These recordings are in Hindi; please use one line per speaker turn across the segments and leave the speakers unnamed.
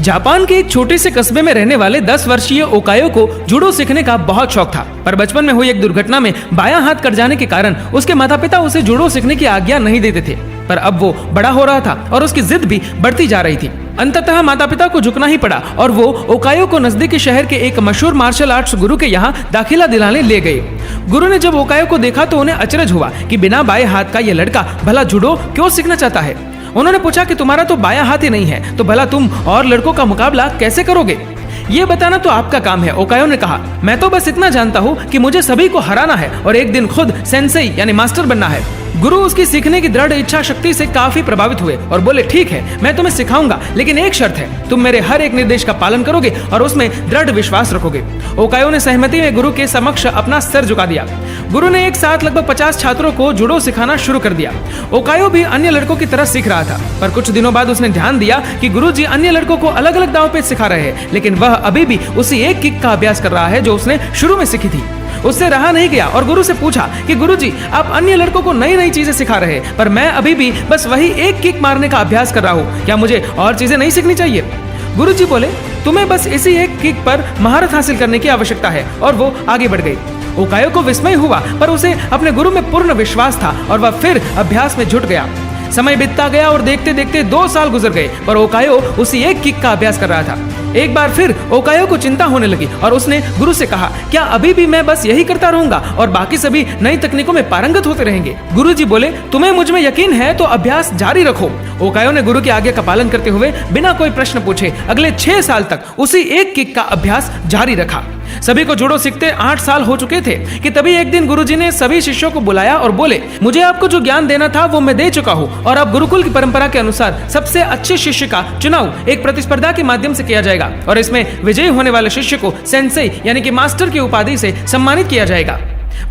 जापान के एक छोटे से कस्बे में रहने वाले 10 वर्षीय ओकायो को जूडो सीखने का बहुत शौक था, पर बचपन में हुई एक दुर्घटना में बायां हाथ कट जाने के कारण उसके माता पिता उसे जूडो सीखने की आज्ञा नहीं देते थे। पर अब वो बड़ा हो रहा था और उसकी जिद भी बढ़ती जा रही थी। अंततः माता पिता को झुकना ही पड़ा और वो ओकायो को नजदीकी शहर के एक मशहूर मार्शल आर्ट्स गुरु के यहाँ दाखिला दिलाने ले गए। गुरु ने जब ओकायो को देखा तो उन्हें अचरज हुआ कि बिना बाएं हाथ का ये लड़का भला जूडो क्यों सीखना चाहता है। उन्होंने पूछा कि तुम्हारा तो बायां हाथ ही नहीं है, तो भला तुम और लड़कों का मुकाबला कैसे करोगे? ये बताना तो आपका काम है, ओकायो ने कहा। मैं तो बस इतना जानता हूँ कि मुझे सभी को हराना है और एक दिन खुद सेंसेई यानी मास्टर बनना है। गुरु उसकी सीखने की दृढ़ इच्छा शक्ति से काफी प्रभावित हुए और बोले, ठीक है, मैं तुम्हें सिखाऊंगा, लेकिन एक शर्त है, तुम मेरे हर एक निर्देश का पालन करोगे और उसमें दृढ़ विश्वास रखोगे। ओकायो ने सहमति में गुरु के समक्ष अपना सिर झुका दिया। गुरु ने एक साथ लगभग 50 छात्रों को जूडो सिखाना शुरू कर दिया। ओकायो भी अन्य लड़कों की तरह सीख रहा था, पर कुछ दिनों बाद उसने ध्यान दिया कि गुरुजी अन्य लड़कों को अलग अलग दांव पेच सिखा रहे हैं, लेकिन वह अभी भी उसी एक किक का अभ्यास कर रहा है जो उसने शुरू में सीखी थी। उससे रहा नहीं गया और गुरु से पूछा कि गुरुजी, आप अन्य लड़कों को नई नई चीजें सिखा रहे हैं, पर मैं अभी भी बस वही एक किक मारने का अभ्यास कर रहा हूँ, क्या मुझे और चीजें नहीं सीखनी चाहिए? गुरुजी बोले, तुम्हें बस इसी एक किक पर महारत हासिल करने की आवश्यकता है, और वो आगे बढ़ गई। ओकायो को विस्मय हुआ, पर उसे अपने गुरु में पूर्ण विश्वास था और वह फिर अभ्यास में जुट गया। समय बीतता गया और देखते देखते 2 साल गुजर गए, पर ओकायो उसी एक किक का अभ्यास कर रहा था। एक बार फिर ओकायो को चिंता होने लगी और उसने गुरु से कहा, क्या अभी भी मैं बस यही करता रहूंगा और बाकी सभी नई तकनीकों में पारंगत होते रहेंगे? गुरुजी बोले, तुम्हें मुझ में यकीन है तो अभ्यास जारी रखो। ओकायो ने गुरु की आज्ञा का पालन करते हुए बिना कोई प्रश्न पूछे अगले 6 साल तक उसी एक किक का अभ्यास जारी रखा। सभी को जूडो सीखते 8 साल हो चुके थे कि तभी एक दिन गुरुजी ने सभी शिष्यों को बुलाया और बोले, मुझे आपको जो ज्ञान देना था वो मैं दे चुका हूँ और अब गुरुकुल की परंपरा के अनुसार सबसे अच्छे शिष्य का चुनाव एक प्रतिस्पर्धा के माध्यम से किया जाएगा और इसमें विजयी होने वाले शिष्य को सेंसेई यानी कि मास्टर की उपाधि से सम्मानित किया जाएगा।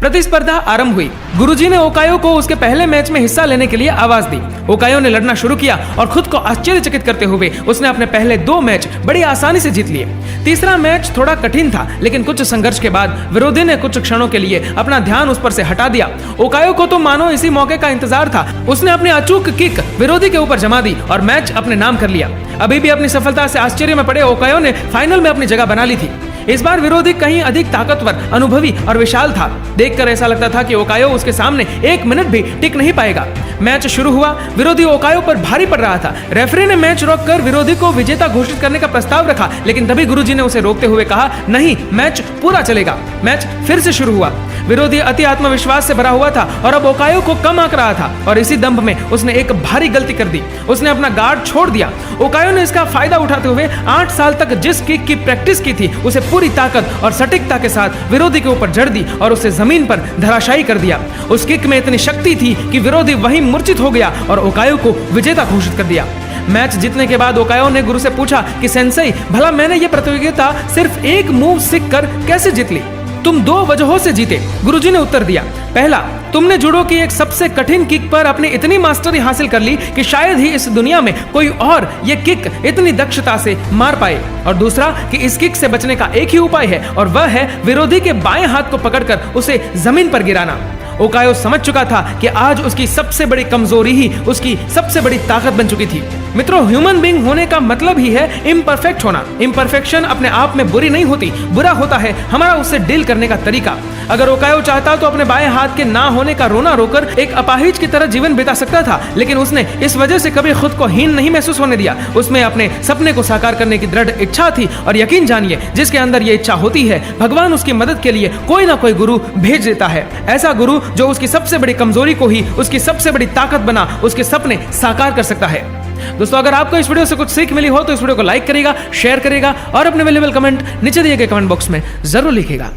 प्रतिस्पर्धा आरंभ हुई। गुरुजी ने ओकायो को उसके पहले मैच में हिस्सा लेने के लिए आवाज दी। ओकायो ने लड़ना शुरू किया और खुद को आश्चर्यचकित करते हुए उसने अपने पहले 2 मैच बड़ी आसानी से जीत लिए। तीसरा मैच थोड़ा कठिन था, लेकिन कुछ संघर्ष के बाद विरोधी ने कुछ क्षणों के लिए अपना ध्यान उस पर से हटा दिया। ओकायो को तो मानो इसी मौके का इंतजार था। उसने अपनी अचूक किक विरोधी के ऊपर जमा दी और मैच अपने नाम कर लिया। अभी भी अपनी सफलता से आश्चर्य में पड़े ओकायो ने फाइनल में अपनी जगह बना ली थी। इस बार विरोधी कहीं अधिक ताकतवर, अनुभवी और विशाल था। देखकर ऐसा लगता था कि ओकायो उसके सामने 1 मिनट भी टिक नहीं पाएगा। मैच शुरू हुआ। विरोधी ओकायो पर भारी पड़ रहा था। रेफरी ने मैच रोककर विरोधी को विजेता घोषित करने का प्रस्ताव रखा, लेकिन तभी गुरुजी ने उसे रोकते हुए कहा, नहीं, मैच पूरा चलेगा। मैच फिर से शुरू हुआ। विरोधी अति आत्मविश्वास से भरा हुआ था और अब ओकायो को कम आंक रहा था और इसी दंभ में उसने एक भारी गलती कर दी। उसने अपना गार्ड छोड़ दिया। ओकायो ने इसका फायदा उठाते हुए 8 साल तक जिस किक की प्रैक्टिस की थी उसे पूरी ताकत और सटीकता के साथ विरोधी के ऊपर जड़ दी और उसे जमीन पर धराशायी कर दिया। उस किक में इतनी शक्ति थी कि विरोधी वहीं मूर्छित हो गया और ओकायो को विजेता घोषित कर दिया। मैच जीतने के बाद ओकायो ने गुरु से पूछा कि सेंसेई, भला मैंने ये प्रतियोगिता सिर्फ एक मूव सीख कर कैसे जीत ली? तुम 2 वजहों से जीते। गुरुजी ने उत्तर दिया, पहला, तुमने जूडो की एक सबसे कठिन किक पर अपनी इतनी मास्टरी हासिल कर ली कि शायद ही इस दुनिया में कोई और ये किक इतनी दक्षता से मार पाए, और दूसरा कि इस किक से बचने का एक ही उपाय है और वह है विरोधी के बाएं हाथ को पकड़कर उसे जमीन पर गिराना। ओकायो समझ चुका था कि आज उसकी सबसे बड़ी कमजोरी ही उसकी सबसे बड़ी ताकत बन चुकी थी। मित्रों, ह्यूमन बीइंग होने का मतलब ही है इम्परफेक्ट होना। इम्परफेक्शन अपने आप में बुरी नहीं होती, बुरा होता है हमारा उससे डील करने का तरीका। अगर ओकायो चाहता तो अपने बाएं हाथ के ना होने का रोना रोकर एक अपाहिज की तरह जीवन बिता सकता था, लेकिन उसने इस वजह से कभी खुद को हीन नहीं महसूस होने दिया। उसमें अपने सपने को साकार करने की दृढ़ इच्छा थी और यकीन जानिए, जिसके अंदर ये इच्छा होती है, भगवान उसकी मदद के लिए कोई ना कोई गुरु भेज देता है। ऐसा गुरु जो उसकी सबसे बड़ी कमजोरी को ही उसकी सबसे बड़ी ताकत बना उसके सपने साकार कर सकता है। दोस्तों, अगर आपको इस वीडियो से कुछ सीख मिली हो तो इस वीडियो को लाइक करेगा, शेयर करेगा और अपने वैल्यूएबल कमेंट नीचे दिए गए कमेंट बॉक्स में जरूर लिखेगा।